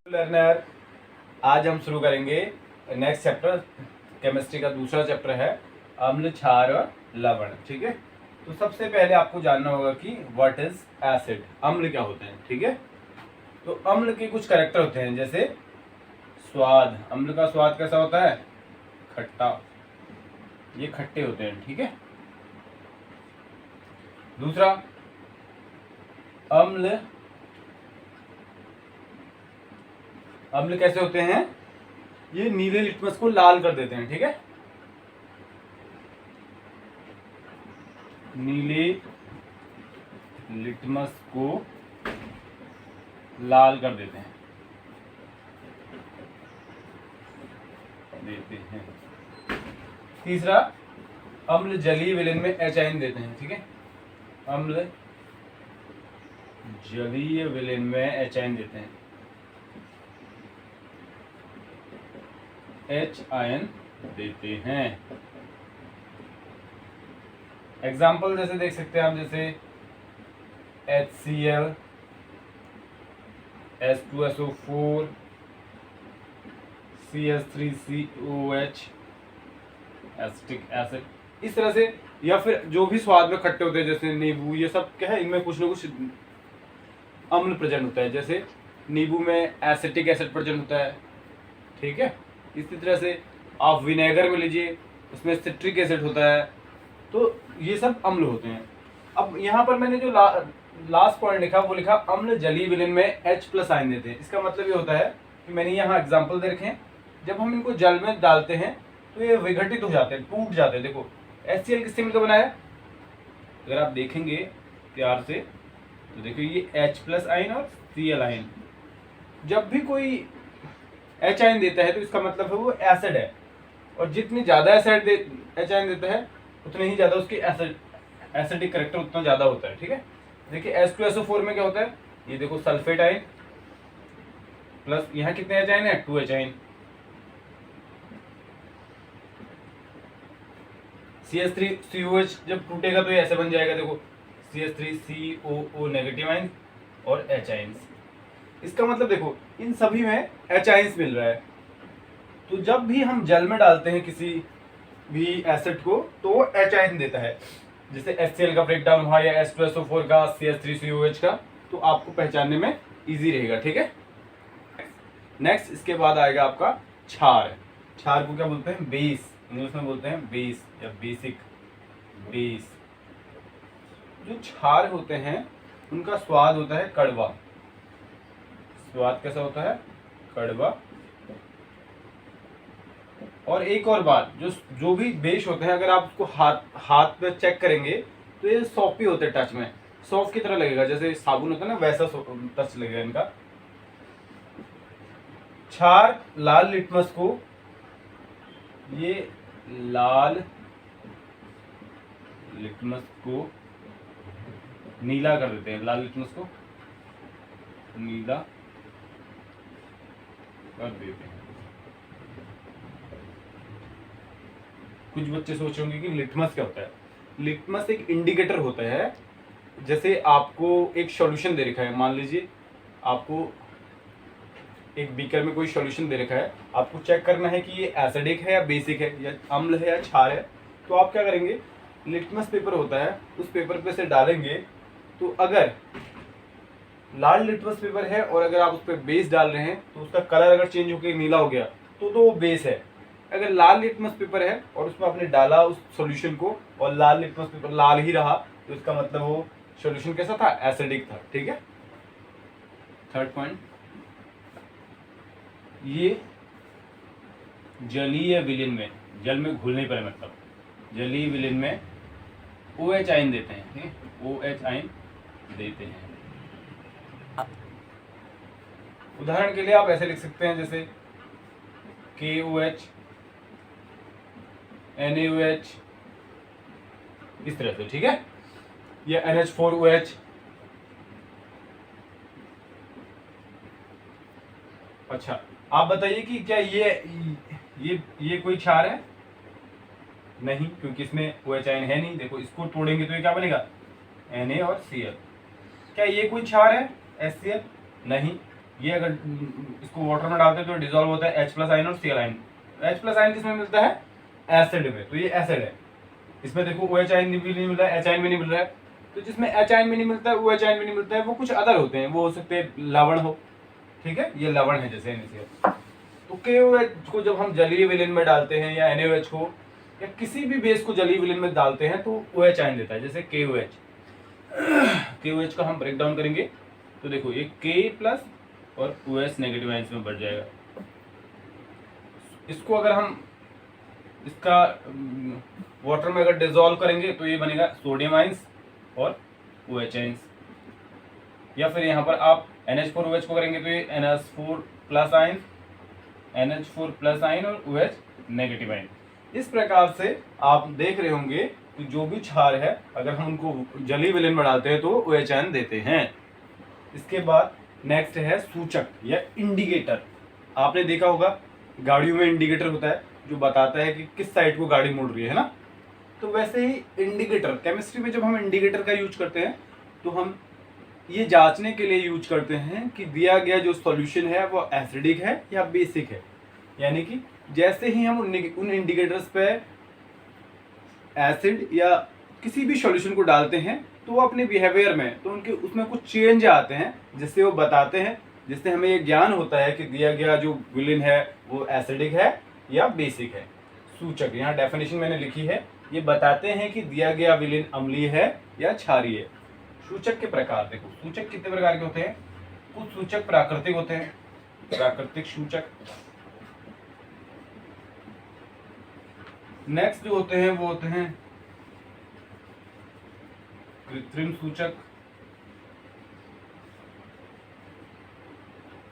Learner, आज हम शुरू करेंगे नेक्स्ट चैप्टर। केमिस्ट्री का दूसरा चैप्टर है अम्ल, क्षार और लवण। ठीक है, तो सबसे पहले आपको जानना होगा कि व्हाट इज एसिड, अम्ल क्या होते हैं। ठीक है, तो अम्ल के कुछ कैरेक्टर होते हैं, जैसे स्वाद। अम्ल का स्वाद कैसा होता है? खट्टा, ये खट्टे होते हैं। ठीक है, दूसरा अम्ल, अम्ल कैसे होते हैं? ये नीले लिटमस को लाल कर देते हैं। ठीक है, नीले लिटमस को लाल कर देते हैं। तीसरा, अम्ल जलीय विलयन में एच आयन देते हैं। ठीक है, अम्ल जलीय विलयन में एच आयन देते हैं, एच आयन देते हैं। एग्जाम्पल जैसे देख सकते हैं हम, जैसे HCl, H2SO4, CH3COH, acetic acid, इस तरह से। या फिर जो भी स्वाद में खट्टे होते हैं, जैसे नींबू, ये सब क्या है, इनमें कुछ ना कुछ अम्ल प्रेजेंट होता है। जैसे नींबू में एसिटिक एसिड प्रेजेंट होता है। ठीक है, इसी तरह से आप विनेगर में लीजिए, उसमें सिट्रिक एसिड होता है। तो ये सब अम्ल होते हैं। अब यहाँ पर मैंने जो लास्ट पॉइंट लिखा, वो लिखा अम्ल जलीय विलयन में H+ आयन देते हैं। इसका मतलब ये होता है कि मैंने यहाँ एग्जाम्पल दे रखे हैं, जब हम इनको जल में डालते हैं तो ये विघटित हो जाते हैं, टूट जाते हैं। देखो HCl किससे मिलकर बना है? अगर आप देखेंगे प्यार से तो देखिए ये H+ आयन और Cl आयन। जब भी कोई H आयन देता है तो इसका मतलब है वो एसिड है, और जितनी ज़्यादा H आयन देता है उतने ही ज़्यादा उसकी एसिडिक करेक्टर उतना ज़्यादा होता है। ठीक है, देखिए H2SO4 में क्या होता है, ये देखो सल्फेट आयन प्लस यहाँ कितने H आयन है? 2H ion. CH3COH जब टूटेगा तो ये ऐसे बन जाएगा, देखो CH3COO नेगेटिव आयन और H आयन्स। इसका मतलब देखो इन सभी में H आयन्स मिल रहा है। तो जब भी हम जल में डालते हैं किसी भी एसिड को तो वो H आयन देता है। जैसे HCl का ब्रेकडाउन हुआ या H2SO4 का, CH3COH का, तो आपको पहचानने में इजी रहेगा। ठीक है, नेक्स्ट इसके बाद आएगा आपका क्षार। क्षार को क्या बोलते हैं? बेस, इंग्लिश में बोलते हैं बेस या बेसिक बेस। जो क्षार होते हैं उनका स्वाद होता है कड़वा। स्वाद कैसा होता है? कड़वा। और एक और बात, जो भी बेस होते हैं, अगर आप उसको हाथ पे चेक करेंगे तो ये सॉफ्टी होते हैं, टच में सॉफ्ट की तरह लगेगा, जैसे साबुन होता है ना, वैसा टच लगेगा इनका। क्षार लाल लिटमस को, ये लाल लिटमस को नीला कर देते हैं, लाल लिटमस को नीला कर देते हैं। कुछ बच्चे सोच होंगे कि लिटमस क्या होता है। लिटमस एक इंडिकेटर होता है। जैसे आपको एक सॉल्यूशन दे रखा है, मान लीजिए आपको एक बीकर में कोई सॉल्यूशन दे रखा है, आपको चेक करना है कि ये एसिडिक है या बेसिक है या अम्ल है या क्षार है। तो आप क्या करेंगे, लिटमस पेपर होता है, उस पेपर पे से डालेंगे। तो अगर लाल लिटमस पेपर है और अगर आप उस पर बेस डाल रहे हैं तो उसका कलर अगर चेंज होकर नीला हो गया तो वो बेस है। अगर लाल लिटमस पेपर है और उसमें आपने डाला उस सॉल्यूशन को और लाल लिटमस पेपर लाल ही रहा, तो इसका मतलब वो सॉल्यूशन कैसा था? एसिडिक था। ठीक है, थर्ड पॉइंट, ये जलीय विलयन में, जल में घुलने पर मतलब जलीय विलयन में OH आयन देते हैं। ठीक है, OH आयन देते हैं। उदाहरण के लिए आप ऐसे लिख सकते हैं, जैसे KOH, NaOH, इस तरह से। ठीक है, या NH4OH। अच्छा, आप बताइए कि क्या ये कोई क्षार है? नहीं, क्योंकि इसमें OH आयन है नहीं। देखो इसको तोड़ेंगे तो ये क्या बनेगा? Na और Cl। क्या ये कोई क्षार है HCl? नहीं। ये अगर इसको वाटर में डालते हैं तो डिजोल्व होता है H+ आयन और Cl आयन। H+ आयन किसमें मिलता है? एसिड में, तो ये एसिड है। इसमें देखो OH आयन भी नहीं मिल रहा है, H आयन भी नहीं मिल रहा है। तो जिसमें H आयन भी नहीं मिलता है, OH आयन भी नहीं मिलता है, वो कुछ अदर होते हैं, वो हो सकते हैं लवण हो, ठीक है, ये लवण है जैसे NaCl। तो KOH को जब हम जलीय विलयन में डालते हैं या NaOH को या किसी भी बेस को जलीय विलयन में डालते हैं तो OH आयन देता है, जैसे KOH। KOH का हम ब्रेक डाउन करेंगे तो देखो ये K+ और OH नेगेटिव आयंस में बढ़ जाएगा। इसको अगर हम इसका वाटर में अगर डिसॉल्व करेंगे तो ये बनेगा सोडियम आयंस और OH आयंस। या फिर यहाँ पर आप NH4OH को करेंगे तो ये NH4+ आयन, NH4+ आयन और OH नेगेटिव आयन। इस प्रकार से आप देख रहे होंगे कि जो भी क्षार है अगर हम उनको जलीय विलयन में डालते हैं तो OH आयन देते हैं। इसके बाद नेक्स्ट है सूचक या इंडिकेटर। आपने देखा होगा गाड़ियों में इंडिकेटर होता है जो बताता है कि किस साइड को गाड़ी मुड़ रही है ना। तो वैसे ही इंडिकेटर, केमिस्ट्री में जब हम इंडिकेटर का यूज करते हैं तो हम ये जांचने के लिए यूज करते हैं कि दिया गया जो सॉल्यूशन है वो एसिडिक है या बेसिक है। यानी कि जैसे ही हम उन इंडिकेटर्स पे एसिड या किसी भी सॉल्यूशन को डालते हैं तो वो अपने बिहेवियर में तो उनके उसमें कुछ चेंज आते हैं जिससे वो बताते हैं, जिससे हमें ये ज्ञान होता है कि दिया गया जो विलेन है वो एसिडिक है या बेसिक है। सूचक यहाँ डेफिनेशन मैंने लिखी है, ये बताते हैं कि दिया गया विलेन अम्लीय है या क्षारीय है। सूचक के प्रकार देखो, सूचक कितने प्रकार के होते हैं? कुछ सूचक प्राकृतिक होते हैं, प्राकृतिक सूचक। नेक्स्ट जो होते हैं वो होते हैं कृत्रिम सूचक।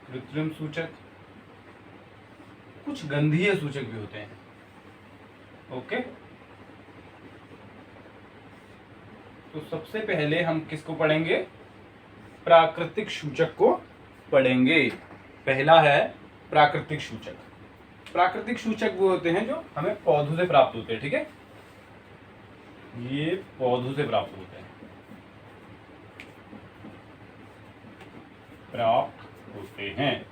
कृत्रिम सूचक, कुछ गंधीय सूचक भी होते हैं। ओके, तो सबसे पहले हम किसको पढ़ेंगे? प्राकृतिक सूचक को पढ़ेंगे। पहला है प्राकृतिक सूचक। प्राकृतिक सूचक वो होते हैं जो हमें पौधों से प्राप्त होते हैं, ठीक है, ये पौधों से प्राप्त होते हैं, प्राप्त होते हैं।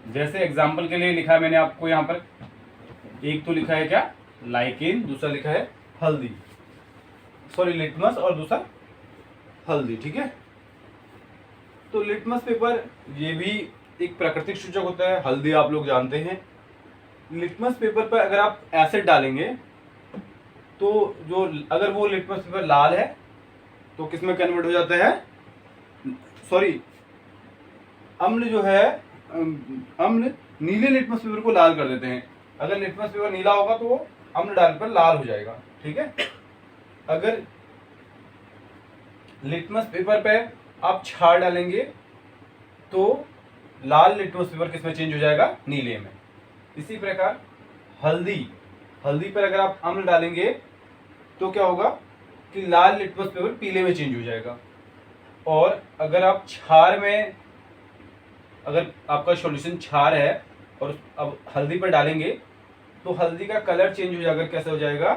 जैसे एग्जाम्पल के लिए लिखा है मैंने आपको यहाँ पर, एक तो लिखा है क्या? लाइकेन, दूसरा लिखा है हल्दी, सॉरी लिटमस, और दूसरा हल्दी, ठीक है। तो लिटमस पेपर ये भी एक प्राकृतिक सूचक होता है, हल्दी आप लोग जानते हैं। लिटमस पेपर पर अगर आप एसिड डालेंगे तो जो अगर वो लिटमस पेपर लाल है तो किस में कन्वर्ट हो जाता है? सॉरी, अम्ल जो है, अम्ल नीले लिटमस पेपर को लाल कर देते हैं। अगर लिटमस पेपर नीला होगा तो वो अम्ल डालने पर लाल हो जाएगा, ठीक है। अगर लिटमस पेपर पे आप क्षार डालेंगे तो लाल लिटमस पेपर किस में चेंज हो जाएगा? नीले में। इसी प्रकार हल्दी, हल्दी पर अगर आप अम्ल डालेंगे तो क्या होगा कि लाल लिटमस पेपर पीले में चेंज हो जाएगा। और अगर आप क्षार में, अगर आपका सॉल्यूशन क्षार है और अब हल्दी पर डालेंगे तो हल्दी का कलर चेंज हो जाएगा, कैसे हो जाएगा?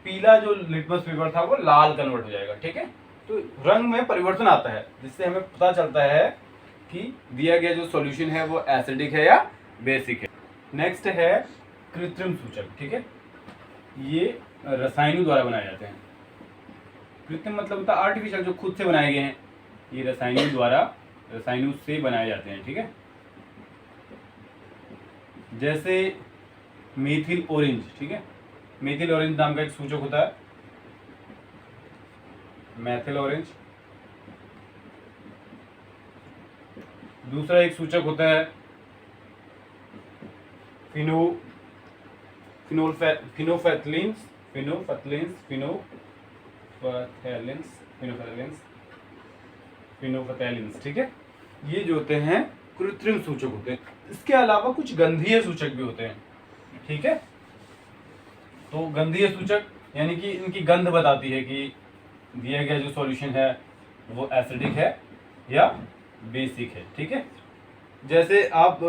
पीला जो लिटमस पेपर था वो लाल कन्वर्ट हो जाएगा, ठीक है। तो रंग में परिवर्तन आता है जिससे हमें पता चलता है कि दिया गया जो सॉल्यूशन है वो एसिडिक है या बेसिक है। नेक्स्ट है कृत्रिम सूचक, ठीक है, ये रसायनों द्वारा बनाए जाते हैं। कृत्रिम मतलब होता है आर्टिफिशियल, जो खुद से बनाए गए हैं, ये रसायनों द्वारा, रसायनों से बनाए जाते हैं, ठीक है। जैसे मेथिल ऑरेंज, ठीक है, मेथिल ऑरेंज नाम का एक सूचक होता है, मेथिल ऑरेंज। दूसरा एक सूचक होता है फिनोफथैलिन्स, ठीक है। ये जो होते हैं कृत्रिम सूचक होते हैं। इसके अलावा कुछ गंधीय सूचक भी होते हैं, ठीक है। तो गंधीय सूचक यानी कि इनकी गंध बताती है कि दिया गया जो सॉल्यूशन है वो एसिडिक है या बेसिक है, ठीक है। जैसे आप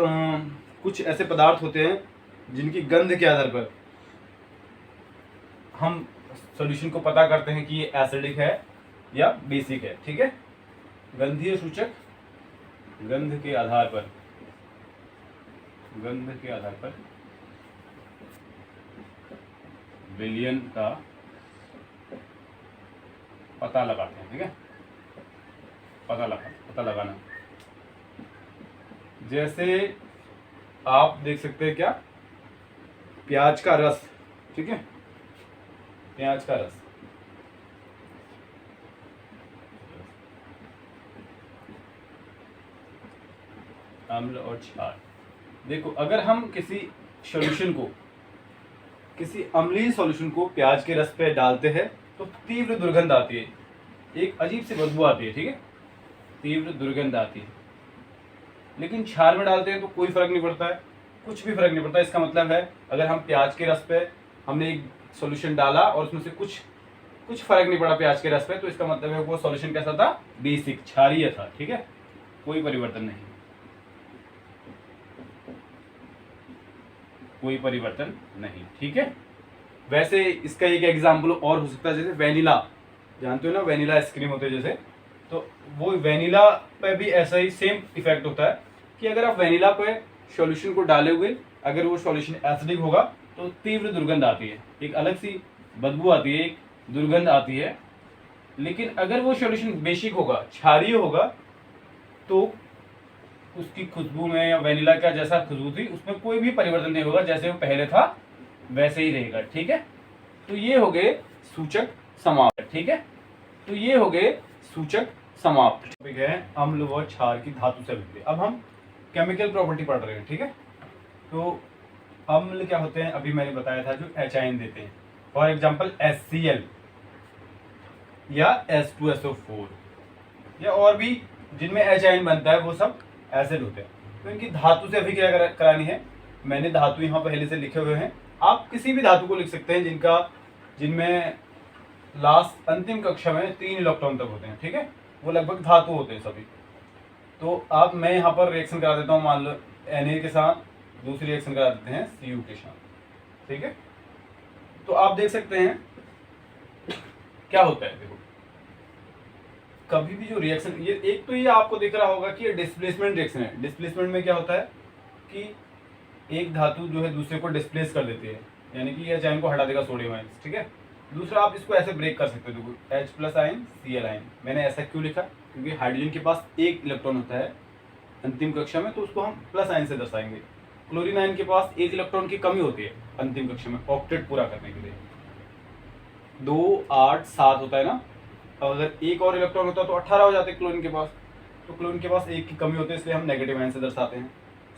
कुछ ऐसे पदार्थ होते हैं जिनकी गंध के आधार पर हम सॉल्यूशन को पता करते हैं कि ये एसिडिक है या बेसिक है, ठीक है। गंधीय सूचक गंध के आधार पर विलयन का पता लगाते हैं। ठीक है, पता लगाना। जैसे आप देख सकते हैं क्या, प्याज का रस। ठीक है, प्याज का रस, अम्ल और क्षार। देखो, अगर हम किसी अम्लीय सॉल्यूशन को प्याज के रस पे डालते हैं तो तीव्र दुर्गंध आती है, एक अजीब सी बदबू आती है। ठीक है, तीव्र दुर्गंध आती है। लेकिन क्षार में डालते हैं तो कोई फर्क नहीं पड़ता है, कुछ भी फर्क नहीं पड़ता। इसका मतलब है अगर हम प्याज के रस पे हमने एक सॉल्यूशन डाला और उसमें से कुछ फर्क नहीं पड़ा प्याज के रस पे, तो इसका मतलब है वो सॉल्यूशन कैसा था, बेसिक क्षारीय था। ठीक है, कोई परिवर्तन नहीं, कोई परिवर्तन नहीं। ठीक है, वैसे इसका एक एग्जाम्पल और हो सकता है, जैसे वेनिला, जानते हो ना, वेनिला आइसक्रीम होते हैं जैसे, तो वो वेनिला पे भी ऐसा ही सेम इफेक्ट होता है कि अगर आप वेनिला पे सॉल्यूशन को डाले हुए अगर वो सॉल्यूशन एसिडिक होगा तो तीव्र दुर्गंध आती है, एक अलग सी बदबू आती है, एक दुर्गंध आती है। लेकिन अगर वो सॉल्यूशन बेसिक होगा, क्षारीय होगा, तो उसकी खुशबू में या वेनिला का जैसा खुशबू थी उसमें कोई भी परिवर्तन नहीं होगा, जैसे वो पहले था वैसे ही रहेगा। ठीक है, तो ये हो गए सूचक समाप्त। ठीक है, तो ये हो गए सूचक समाप्त। टॉपिक है अम्ल व क्षार की धातु से अभिक्रिया। अब हम केमिकल प्रॉपर्टी पढ़ रहे हैं। ठीक है, तो अम्ल क्या होते हैं, अभी मैंने बताया था, जो H आयन देते हैं। फॉर एग्जाम्पल HCl या H2SO4 या और भी जिनमें H आयन बनता है वो सब एसिड होते हैं। तो इनकी धातु से अभिक्रिया करानी है। मैंने धातु यहाँ पहले से लिखे हुए हैं, आप किसी भी धातु को लिख सकते हैं जिनमें लास्ट अंतिम कक्षा में 3 इलेक्ट्रॉन तक होते हैं। ठीक है, वो लगभग धातु होते हैं सभी। तो आप मैं यहाँ पर रिएक्शन करा देता हूँ, मान लो Na के साथ दूसरी रिएक्शन करा देते हैं Cu के साथ। ठीक है, तो आप देख सकते हैं क्या होता है। देखो, कभी भी जो रिएक्शन, ये एक तो ये आपको दिख रहा होगा कि ये डिस्प्लेसमेंट रिएक्शन है। डिस्प्लेसमेंट में क्या होता है कि एक धातु जो है दूसरे को डिस्प्लेस कर देती है, यानी कि यह आयन को हटा देगा, सोडियम आयन। ठीक है, दूसरा आप इसको ऐसे ब्रेक कर सकते हो। देखो, H+ आयन Cl आयन, मैंने ऐसा क्यों लिखा, क्योंकि हाइड्रोजन के पास एक इलेक्ट्रॉन होता है अंतिम कक्षा में, तो उसको हम प्लस आयन से दर्शाएंगे। क्लोरीन आयन के पास एक इलेक्ट्रॉन की कमी होती है अंतिम कक्षा में ऑक्टेट पूरा करने के लिए, 2, 8, 7 होता है ना। अगर एक और इलेक्ट्रॉन होता तो 18 हो जाते क्लोरीन के पास, तो क्लोरीन के पास एक की कमी होती है, इसलिए हम नेगेटिव आयन से दर्शाते हैं।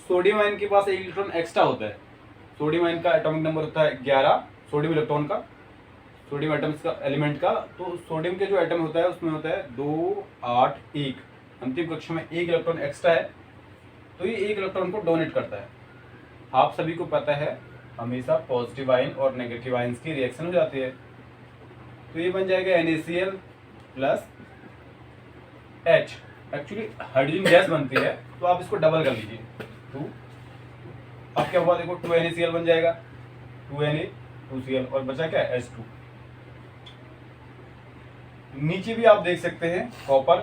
सोडियम आयन के पास एक इलेक्ट्रॉन एक्स्ट्रा होता है। सोडियम आयन का एटॉमिक नंबर होता है 11, सोडियम इलेक्ट्रॉन का, सोडियम एटम्स का, एलिमेंट का। तो सोडियम के जो एटम होता है उसमें होता है 2, 8, 1, अंतिम कक्षा में एक इलेक्ट्रॉन एक्स्ट्रा है, तो ये एक इलेक्ट्रॉन को डोनेट करता है। आप सभी को पता है हमेशा पॉजिटिव आयन और नेगेटिव आयंस की रिएक्शन हो जाती है, तो ये बन जाएगा NaCl plus H। Actually hydrogen gas बनती है, तो आप इसको डबल कर लीजिए 2। अब क्या हुआ, देखो 2NaCl बन जाएगा, 2Na 2Cl, और बचा क्या, H2। नीचे भी आप देख सकते हैं कॉपर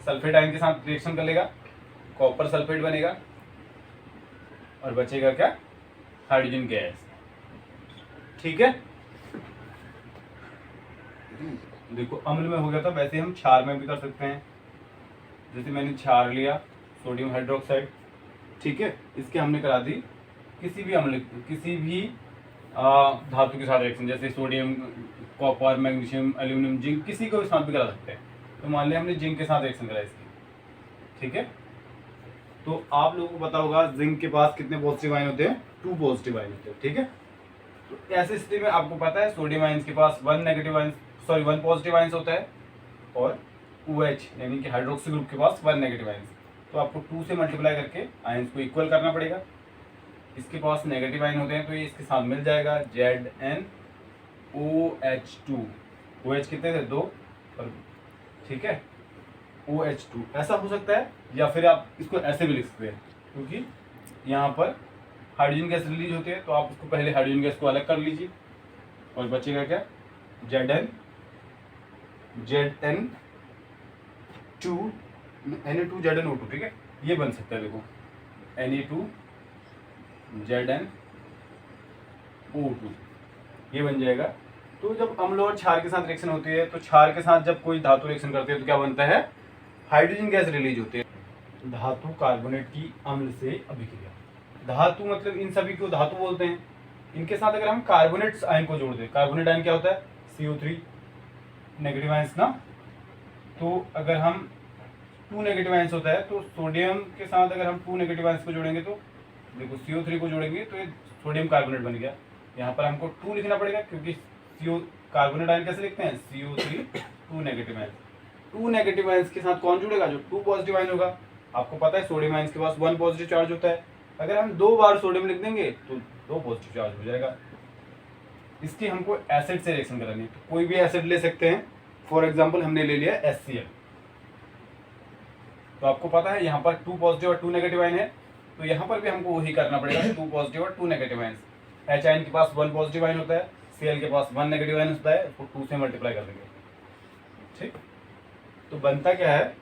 सल्फेट आयन के साथ रिएक्शन कर लेगा, कॉपर सल्फेट बनेगा, और बचेगा क्या, हाइड्रोजन गैस। ठीक है, देखो अम्ल में हो गया था, वैसे हम क्षार में भी कर सकते हैं। जैसे मैंने क्षार लिया, सोडियम हाइड्रोक्साइड। ठीक है, इसके हमने करा दी किसी भी अम्ल, किसी भी धातु के साथ रिएक्शन, जैसे sodium, copper, magnesium, aluminium, zinc, किसी को भी साथ भी करा सकते हैं। तो मान लिया हमने जिंक के साथ रिएक्शन करा इसकी। ठीक है, तो आप लोगों को पता होगा जिंक के पास कितने पॉजिटिव आयन होते हैं, 2 पॉजिटिव आयन होते हैं। ठीक है, तो ऐसी स्थिति में आपको पता है सोडियम आयन के पास 1 पॉजिटिव आयंस होता है, और OH यानी कि हाइड्रोक्सी ग्रुप के पास 1 नेगेटिव आयंस। तो आपको 2 से मल्टीप्लाई करके आयंस को इक्वल करना पड़ेगा। इसके पास नेगेटिव आयन होते हैं तो ये इसके साथ मिल जाएगा, ZnOH2। OH कितने थे, 2, और ठीक है OH2 ऐसा हो सकता है, या फिर आप इसको ऐसे भी लिख सकते हैं, क्योंकि यहाँ पर हाइड्रोजन गैस रिलीज होती है, तो आप उसको पहले हाइड्रोजन गैस को अलग कर लीजिए, और बचेगा क्या, ZN2 Na2ZnO2, ठीक है, ये बन सकता है, देखो Na2ZnO2 ये बन जाएगा। तो जब अम्ल और क्षार के साथ रिएक्शन होती है, तो क्षार के साथ जब कोई धातु रिएक्शन करती है तो क्या बनता है, हाइड्रोजन गैस रिलीज होती है। धातु कार्बोनेट की अम्ल से अभिक्रिया, धातु मतलब इन सभी को धातु बोलते हैं। इनके साथ अगर हम कार्बोनेट आयन को जोड़ दें, कार्बोनेट आयन क्या होता है, CO3 नेगेटिव आयंस ना, तो अगर हम 2 नेगेटिव आयंस होता है, तो सोडियम के साथ अगर हम 2 नेगेटिव आयंस को जोड़ेंगे तो देखो CO3 को जोड़ेंगे तो ये सोडियम कार्बोनेट बन गया। यहाँ पर हमको 2 लिखना पड़ेगा क्योंकि कार्बोनेट आयन कैसे लिखते हैं, CO3 2 negative ions. 2 negative ions के साथ कौन जुड़ेगा, जो 2 पॉजिटिव आयन होगा। आपको पता है सोडियम आयंस के पास 1 पॉजिटिव चार्ज होता है, अगर हम 2 बार सोडियम लिख देंगे तो 2 पॉजिटिव चार्ज हो जाएगा। इसकी हमको एसिड से रिएक्शन करानी है, तो कोई भी एसिड ले सकते हैं। फॉर एग्जांपल हमने ले लिया HCl, तो आपको पता है यहाँ पर 2 पॉजिटिव और 2 नेगेटिव आयन है, तो यहाँ पर भी हमको वही करना पड़ेगा, 2 पॉजिटिव और 2 नेगेटिव आयन। H आयन के पास 1 पॉजिटिव आयन होता है, Cl के पास 1 नेगेटिव आयन होता है, तो 2 से मल्टीप्लाई कर देंगे, ठीक। तो बनता क्या है,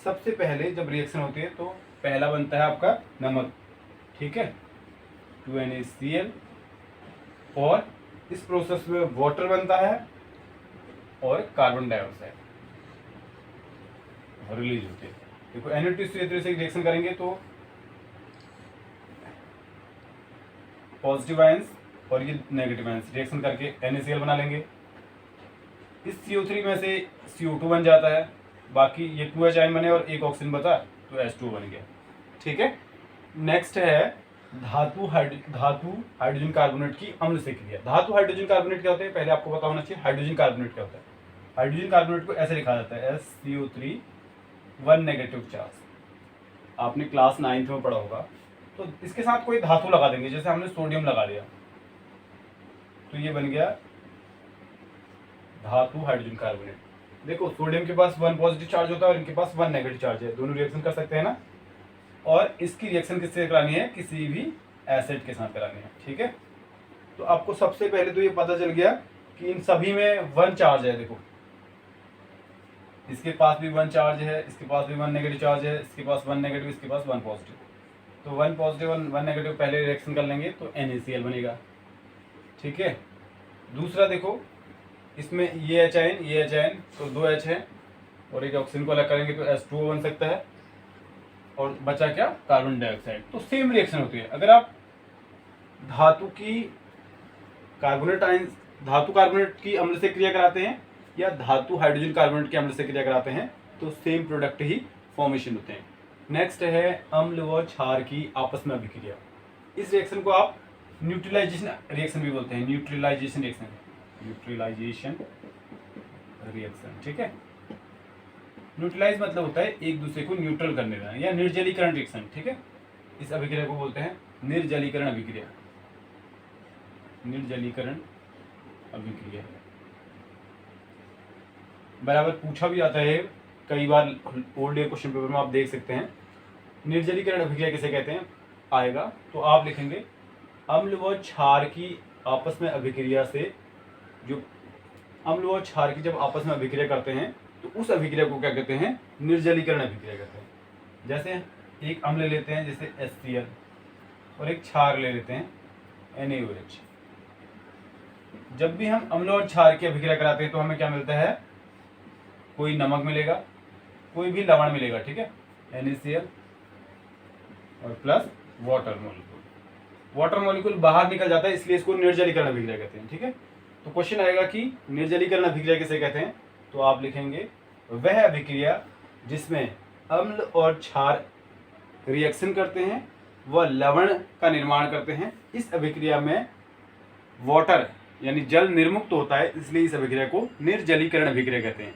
सबसे पहले जब रिएक्शन होती है तो पहला बनता है आपका नमक, ठीक है, 2NaCl, और इस प्रोसेस में वाटर बनता है और कार्बन डाइऑक्साइड रिलीज होती है। देखो Na2CO3 से रिएक्शन करेंगे तो पॉजिटिव आयंस और ये नेगेटिव आयंस रिएक्शन करके NaCl बना लेंगे। इस CO3 में से CO2 बन जाता है, बाकी ये 2H आयन बने और एक ऑक्सीजन बचा तो H2 बन गया, ठीक है। नेक्स्ट है धातु हाइड्रोजन कार्बोनेट की अम्ल से क्रिया। धातु हाइड्रोजन कार्बोनेट क्या होता है, पहले आपको पता होना चाहिए हाइड्रोजन कार्बोनेट क्या होता है। हाइड्रोजन कार्बोनेट को ऐसे लिखा जाता है SCO3 1 नेगेटिव चार्ज, आपने क्लास 9th में पढ़ा होगा। तो इसके साथ कोई धातु लगा देंगे, जैसे हमने सोडियम लगा दिया तो ये बन गया धातु हाइड्रोजन कार्बोनेट। देखो सोडियम के पास 1 पॉजिटिव चार्ज होता है और इनके पास 1 नेगेटिव चार्ज है, दोनों रिएक्शन कर सकते हैं ना। और इसकी रिएक्शन किससे करानी है, किसी भी एसिड के साथ करानी है, ठीक है। तो आपको सबसे पहले तो ये पता चल गया कि इन सभी में 1 चार्ज है। देखो इसके पास भी 1 चार्ज है, इसके पास भी 1 नेगेटिव चार्ज है, इसके पास 1 नेगेटिव, इसके पास 1 पॉजिटिव। तो 1 पॉजिटिव 1 नेगेटिव पहले रिएक्शन कर लेंगे तो NaCl बनेगा, ठीक है। दूसरा देखो इसमें ये H आयन तो 2 H है और एक ऑक्सीजन को अलग करेंगे तो H2O बन सकता है, और बचा क्या, कार्बन डाइऑक्साइड। तो सेम रिएक्शन होती है। अगर आप धातु कार्बोनेट की अम्ल से क्रिया कराते हैं या धातु हाइड्रोजन कार्बोनेट की अम्ल से क्रिया कराते हैं तो सेम प्रोडक्ट ही फॉर्मेशन होते हैं। नेक्स्ट है अम्ल व क्षार की आपस में अभिक्रिया। इस रिएक्शन को आप न्यूट्रलाइजेशन रिएक्शन भी बोलते हैं, न्यूट्रलाइजेशन रिएक्शन, ठीक है। न्यूट्रलाइज मतलब होता है एक दूसरे को न्यूट्रल करने का, या निर्जलीकरण रिएक्शन, ठीक है। इस अभिक्रिया को बोलते हैं निर्जलीकरण अभिक्रिया। निर्जलीकरण अभिक्रिया बराबर पूछा भी आता है कई बार, ओल्ड ईयर क्वेश्चन पेपर में आप देख सकते हैं। निर्जलीकरण अभिक्रिया किसे कहते हैं आएगा, तो आप लिखेंगे अम्ल व क्षार की आपस में अभिक्रिया से, जो अम्ल व क्षार की जब आपस में अभिक्रिया करते हैं तो उस अभिक्रिया को क्या कहते हैं, निर्जलीकरण अभिक्रिया कहते हैं। जैसे एक अम्ल लेते हैं जैसे HCl और एक क्षार ले लेते हैं NaOH। जब भी हम अम्ल और क्षार की अभिक्रिया कराते हैं तो हमें क्या मिलता है, कोई नमक मिलेगा, कोई भी लवण मिलेगा, ठीक है, NaCl और plus water molecule. Water molecule बाहर निकल जाता है इसलिए इसको निर्जलीकरण अभिक्रिया कहते हैं, ठीक है। तो क्वेश्चन आएगा कि निर्जलीकरण अभिक्रिया किसे कहते हैं, तो आप लिखेंगे वह अभिक्रिया जिसमें अम्ल और क्षार रिएक्शन करते हैं व लवण का निर्माण करते हैं। इस अभिक्रिया में वाटर यानी जल निर्मुक्त होता है, इसलिए इस अभिक्रिया को निर्जलीकरण अभिक्रिया कहते हैं।